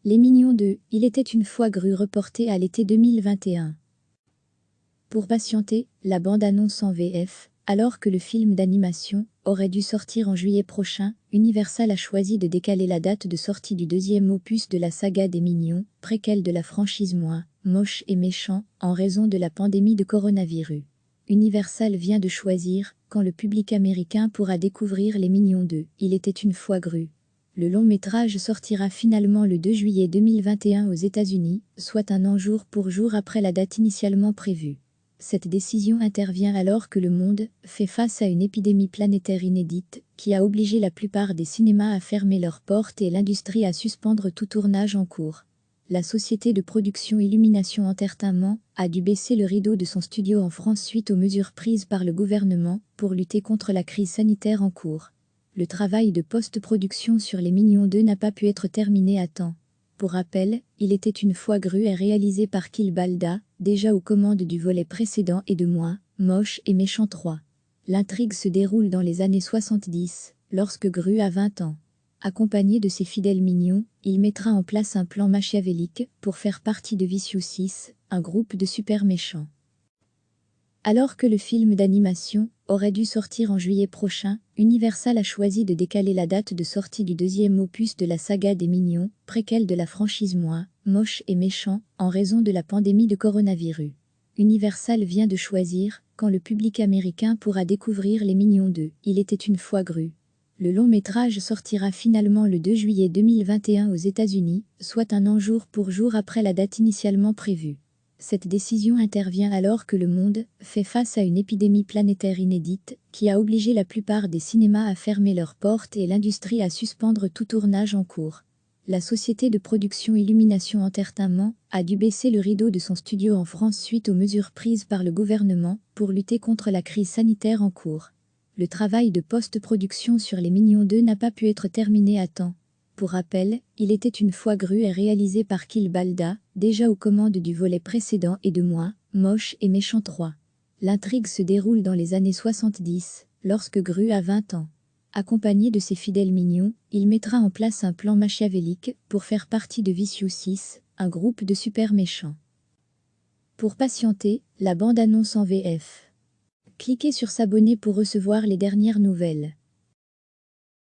Les Mignons 2, Il était une fois Gru reporté à l'été 2021. Pour patienter, la bande-annonce en VF, alors que le film d'animation aurait dû sortir en juillet prochain, Universal a choisi de décaler la date de sortie du deuxième opus de la saga des Mignons, préquel de la franchise Moche et Méchant, en raison de la pandémie de coronavirus. Universal vient de choisir quand le public américain pourra découvrir Les Mignons 2, Il était une fois Gru. Le long-métrage sortira finalement le 2 juillet 2021 aux États-Unis, soit un an jour pour jour après la date initialement prévue. Cette décision intervient alors que le monde fait face à une épidémie planétaire inédite qui a obligé la plupart des cinémas à fermer leurs portes et l'industrie à suspendre tout tournage en cours. La société de production Illumination Entertainment a dû baisser le rideau de son studio en France suite aux mesures prises par le gouvernement pour lutter contre la crise sanitaire en cours. Le travail de post-production sur Les Mignons 2 n'a pas pu être terminé à temps. Pour rappel, Il était une fois Gru est réalisé par Kill Balda, déjà aux commandes du volet précédent et de Moche et Méchant 3. L'intrigue se déroule dans les années 70, lorsque Gru a 20 ans. Accompagné de ses fidèles mignons, il mettra en place un plan machiavélique pour faire partie de Vicious 6, un groupe de super méchants. Alors que le film d'animation aurait dû sortir en juillet prochain, Universal a choisi de décaler la date de sortie du deuxième opus de la saga des Mignons, préquel de la franchise Moche et Méchant, en raison de la pandémie de coronavirus. Universal vient de choisir quand le public américain pourra découvrir Les Mignons 2, Il était une fois Gru. Le long-métrage sortira finalement le 2 juillet 2021 aux États-Unis, soit un an jour pour jour après la date initialement prévue. Cette décision intervient alors que le monde fait face à une épidémie planétaire inédite qui a obligé la plupart des cinémas à fermer leurs portes et l'industrie à suspendre tout tournage en cours. La société de production Illumination Entertainment a dû baisser le rideau de son studio en France suite aux mesures prises par le gouvernement pour lutter contre la crise sanitaire en cours. Le travail de post-production sur Les Mignons 2 n'a pas pu être terminé à temps. Pour rappel, Il était une fois Gru est réalisé par Kill Balda, déjà aux commandes du volet précédent et de Moche et Méchant 3. L'intrigue se déroule dans les années 70, lorsque Gru a 20 ans. Accompagné de ses fidèles mignons, il mettra en place un plan machiavélique pour faire partie de Vicious 6, un groupe de super méchants. Pour patienter, la bande-annonce en VF. Cliquez sur s'abonner pour recevoir les dernières nouvelles.